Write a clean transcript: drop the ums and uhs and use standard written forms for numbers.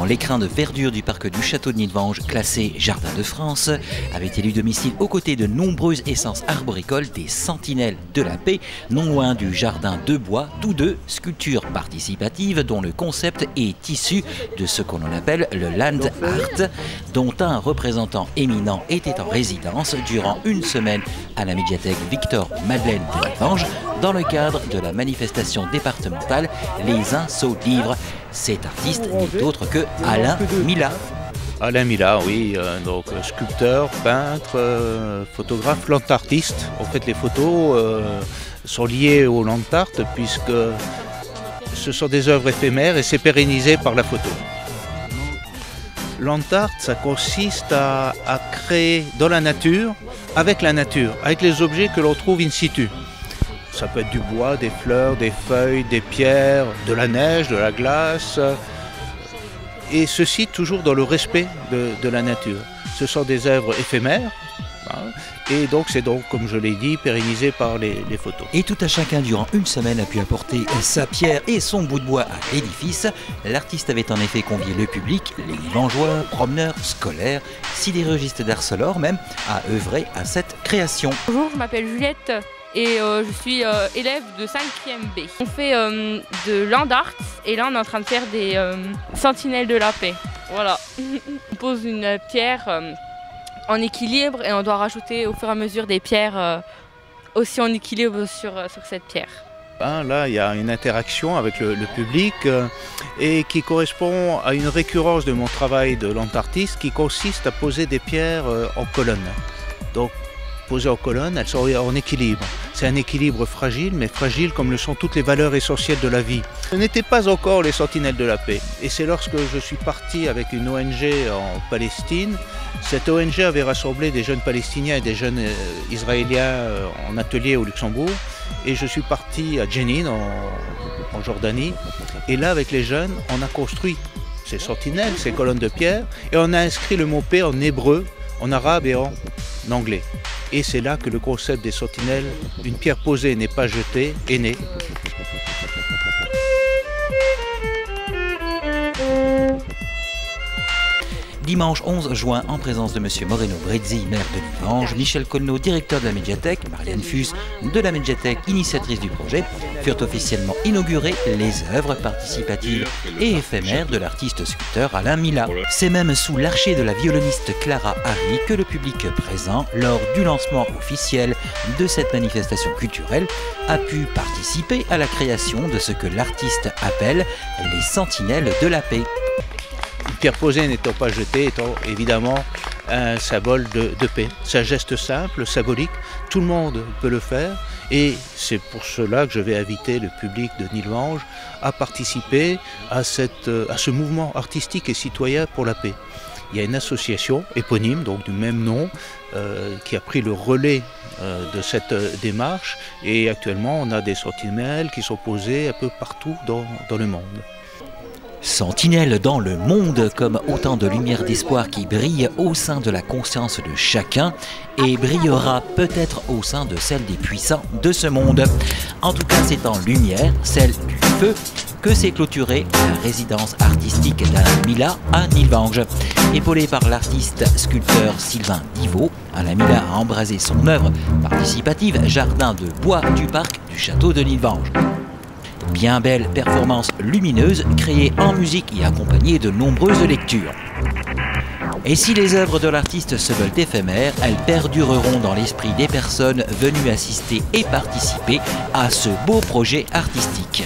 dans l'écrin de verdure du parc du château de Nilvange, classé Jardin de France, avait élu domicile aux côtés de nombreuses essences arboricoles des Sentinelles de la Paix, non loin du jardin de bois, tous deux sculptures participatives dont le concept est issu de ce qu'on appelle le land art, dont un représentant éminent était en résidence durant une semaine à la médiathèque Victor-Madeleine de Nilvange dans le cadre de la manifestation départementale Les Insauts Livres. Cet artiste n'est autre que Alain Millat. Alain Millat, oui, donc sculpteur, peintre, photographe, land artiste. En fait, les photos sont liées au land art puisque ce sont des œuvres éphémères et c'est pérennisé par la photo. Land art, ça consiste à créer dans la nature, avec les objets que l'on trouve in situ. Ça peut être du bois, des fleurs, des feuilles, des pierres, de la neige, de la glace. Et ceci toujours dans le respect de la nature. Ce sont des œuvres éphémères. Et donc c'est comme je l'ai dit, pérennisé par les photos. Et tout à chacun durant une semaine a pu apporter sa pierre et son bout de bois à l'édifice. L'artiste avait en effet convié le public, les Nilvangeois, promeneurs, scolaires, sidérurgistes d'Arcelor même, à œuvrer à cette création. Bonjour, je m'appelle Juliette et je suis élève de 5e B. On fait de land art et là on est en train de faire des Sentinelles de la Paix. Voilà. On pose une pierre en équilibre et on doit rajouter au fur et à mesure des pierres aussi en équilibre sur cette pierre. Là, il y a une interaction avec le public et qui correspond à une récurrence de mon travail de land artiste qui consiste à poser des pierres en colonne. Donc, posées en colonne, elles sont en équilibre. C'est un équilibre fragile, mais fragile comme le sont toutes les valeurs essentielles de la vie. Ce n'était pas encore les Sentinelles de la Paix. Et c'est lorsque je suis parti avec une ONG en Palestine. Cette ONG avait rassemblé des jeunes Palestiniens et des jeunes Israéliens en atelier au Luxembourg. Et je suis parti à Jenin, en Jordanie. Et là, avec les jeunes, on a construit ces sentinelles, ces colonnes de pierre. Et on a inscrit le mot paix en hébreu, en arabe et en anglais. Et c'est là que le concept des sentinelles, une pierre posée n'est pas jetée, est né. Dimanche 11 juin, en présence de M. Moreno Brezzi, maire de Nilvange, Michel Colneau, directeur de la médiathèque, Marianne Fuss, de la médiathèque, initiatrice du projet, furent officiellement inaugurées les œuvres participatives et éphémères de l'artiste sculpteur Alain Millat. C'est même sous l'archet de la violoniste Clara Harry que le public présent, lors du lancement officiel de cette manifestation culturelle, a pu participer à la création de ce que l'artiste appelle les Sentinelles de la Paix. Une pierre posée n'étant pas jetée, étant évidemment un symbole de paix. C'est un geste simple, symbolique, tout le monde peut le faire et c'est pour cela que je vais inviter le public de Nilvange à participer à ce mouvement artistique et citoyen pour la paix. Il y a une association éponyme, donc du même nom, qui a pris le relais de cette démarche et actuellement on a des sentinelles qui sont posées un peu partout dans le monde. Sentinelle dans le monde, comme autant de lumières d'espoir qui brillent au sein de la conscience de chacun et brillera peut-être au sein de celle des puissants de ce monde. En tout cas, c'est en lumière, celle du feu, que s'est clôturée la résidence artistique d'Alain Millat à Nilvange. Épaulé par l'artiste sculpteur Sylvain Divot, Alain Millat a embrasé son œuvre participative Jardin de bois du parc du château de Nilvange. Bien belle performance lumineuse créée en musique et accompagnée de nombreuses lectures. Et si les œuvres de l'artiste se veulent éphémères, elles perdureront dans l'esprit des personnes venues assister et participer à ce beau projet artistique.